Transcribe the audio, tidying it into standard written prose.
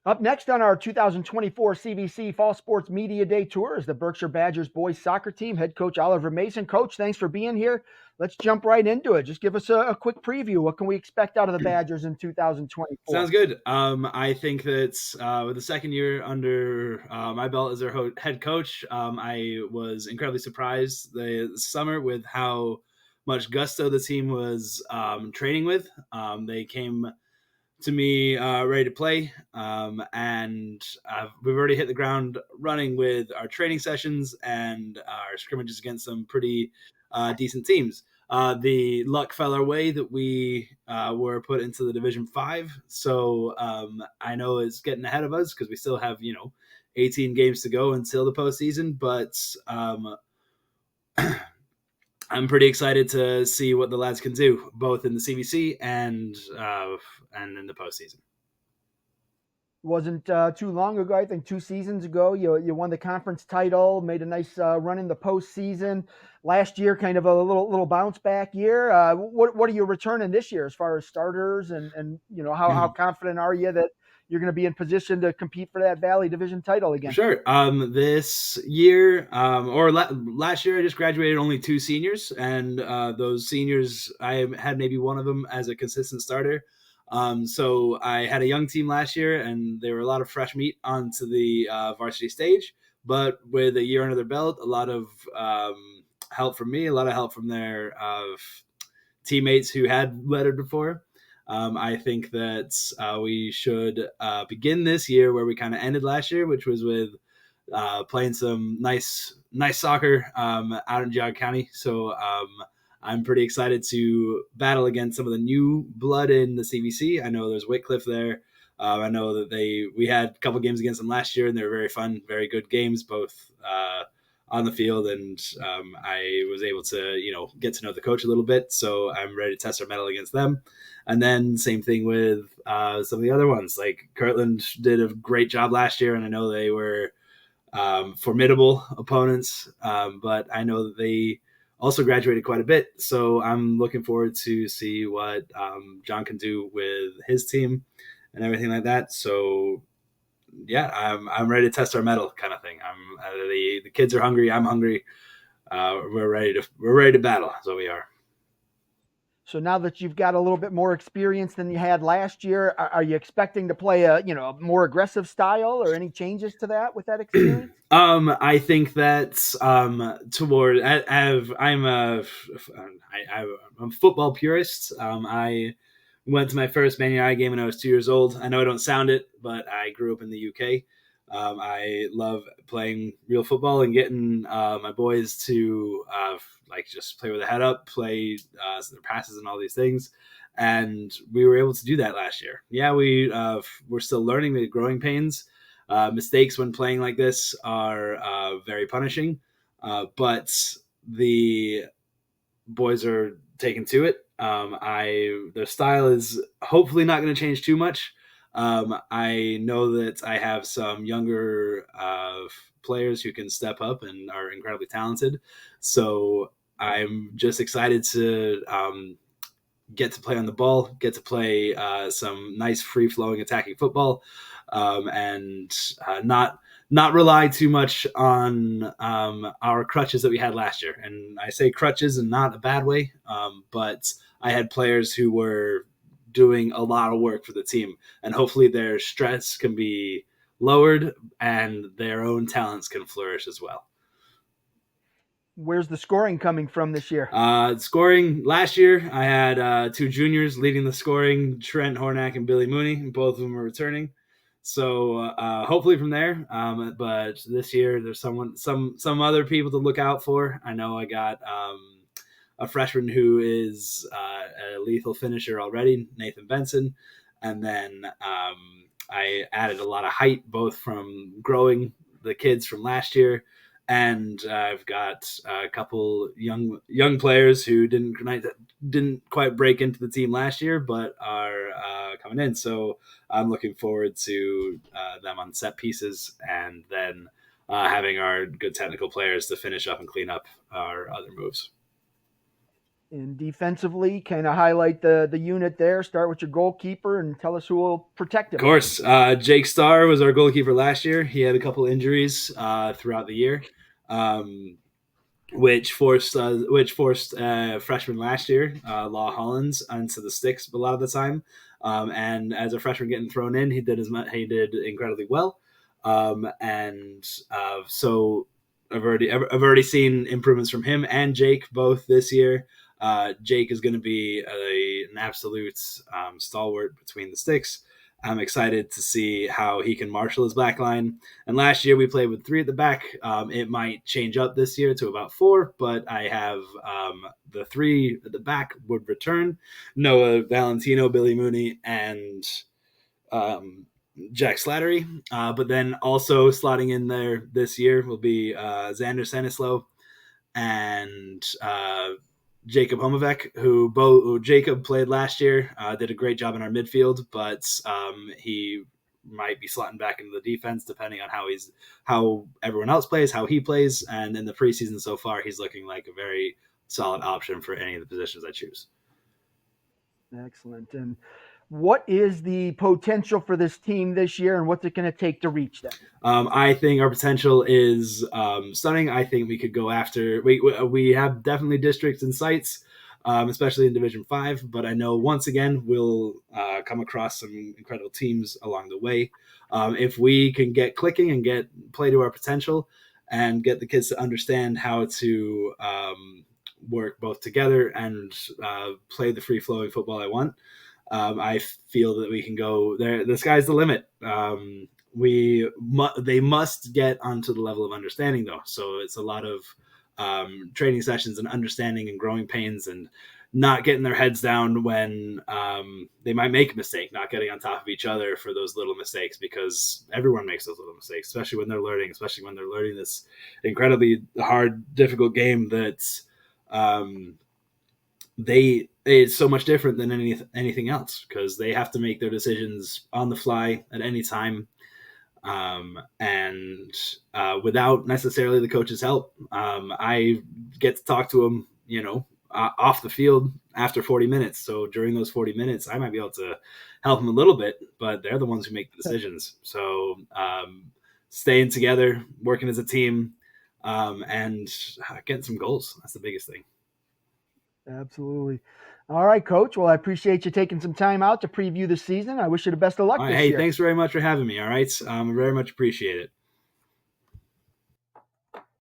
Up next on our 2024 CVC Fall Sports Media Day Tour is the Berkshire Badgers boys soccer team. Head coach Oliver Mason. Coach, thanks for being here. Let's jump right into it. Just give us a quick preview. What can we expect out of the Badgers in 2024? Sounds good. I think that with the second year under my belt as their head coach, I was incredibly surprised the summer with how much gusto the team was training with. They came to me ready to play, and we've already hit the ground running with our training sessions and our scrimmages against some pretty decent teams. The luck fell our way that we were put into the Division 5, so I know it's getting ahead of us because we still have 18 games to go until the postseason, but I'm pretty excited to see what the lads can do, both in the CVC and in the postseason. Wasn't too long ago, I think 2 seasons ago, you won the conference title, made a nice run in the postseason. Last year, kind of a little bounce back year. What are you returning this year as far as starters, and how confident are you that you're going to be in position to compete for that Valley Division title For again? sure. This year, last year, I just graduated only two seniors, and those seniors, I had maybe one of them as a consistent starter. So I had a young team last year, and there were a lot of fresh meat onto the varsity stage. But with a year under their belt, a lot of help from me, a lot of help from their teammates who had lettered before. I think that we should begin this year where we kind of ended last year, which was with playing some nice soccer out in Geauga County. So I'm pretty excited to battle against some of the new blood in the CVC. I know there's Whitcliffe there. I know that we had a couple games against them last year, and they were very fun, very good games, both on the field, and I was able to get to know the coach a little bit. So I'm ready to test our mettle against them. And then same thing with some of the other ones. Like Kirtland did a great job last year, and I know they were formidable opponents, but I know that they also graduated quite a bit. So I'm looking forward to see what John can do with his team and everything like that. So yeah, I'm ready to test our mettle, kind of thing. The kids are hungry. I'm hungry. We're ready to battle. So we are. So now that you've got a little bit more experience than you had last year, are you expecting to play a more aggressive style, or any changes to that with that experience? I think that I'm a football purist. I went to my first Man United game when I was 2 years old. I know I don't sound it, but I grew up in the UK. I love playing real football and getting my boys to just play with a head up, play their passes and all these things. And we were able to do that last year. Yeah, we're still learning the growing pains. Mistakes when playing like this are very punishing, but the boys are taken to it. Their style is hopefully not going to change too much. I know that I have some younger players who can step up and are incredibly talented. So I'm just excited to get to play on the ball, get to play some nice free flowing attacking football, and not rely too much on our crutches that we had last year. And I say crutches in not a bad way, but I had players who were doing a lot of work for the team, and hopefully their stress can be lowered and their own talents can flourish as well. Where's the scoring coming from this year? Scoring last year, I had two juniors leading the scoring: Trent Hornack and Billy Mooney. Both of them are returning, so hopefully from there. But this year, there's some other people to look out for. I know I got a freshman who is a lethal finisher already, Nathan Benson, and then I added a lot of height, both from growing the kids from last year, and I've got a couple young players who didn't quite break into the team last year, but are coming in. So I'm looking forward to them on set pieces, and then having our good technical players to finish up and clean up our other moves. And defensively, kind of highlight the unit there. Start with your goalkeeper and tell us who will protect Of him. course, Jake Starr was our goalkeeper last year. He had a couple injuries throughout the year. Um, which forced freshman last year, Law Hollins, into the sticks a lot of the time. And as a freshman getting thrown in, he did incredibly well. So I've already seen improvements from him and Jake both this year. Jake is going to be an absolute stalwart between the sticks. I'm excited to see how he can marshal his back line. And last year we played with three at the back. It might change up this year to about four, but I have the three at the back would return: Noah Valentino, Billy Mooney, and um, Jack Slattery. But then also slotting in there this year will be Xander Stanislow and Jacob Homovec, who Jacob played last year, did a great job in our midfield, but he might be slotting back into the defense depending on how everyone else plays, how he plays, and in the preseason so far, he's looking like a very solid option for any of the positions I choose. Excellent. And what is the potential for this team this year, and what's it going to take to reach that? I think our potential is stunning. I think we could go after. We have definitely districts and sites, especially in Division 5. But I know once again we'll come across some incredible teams along the way. If we can get clicking and get play to our potential, and get the kids to understand how to work both together and play the free flowing football I want. I feel that we can go there. The sky's the limit. They must get onto the level of understanding though, so it's a lot of training sessions and understanding and growing pains and not getting their heads down when they might make a mistake, not getting on top of each other for those little mistakes, because everyone makes those little mistakes, especially when they're learning this incredibly hard, difficult game that's it's so much different than anything else, because they have to make their decisions on the fly at any time, and without necessarily the coach's help. I get to talk to them, off the field after 40 minutes. So during those 40 minutes, I might be able to help them a little bit, but they're the ones who make the decisions. So staying together, working as a team, and getting some goals. That's the biggest thing. Absolutely. All right, Coach. Well, I appreciate you taking some time out to preview the season. I wish you the best of luck All right. this Hey, year. thanks very much for having me. All right. Very much appreciate it.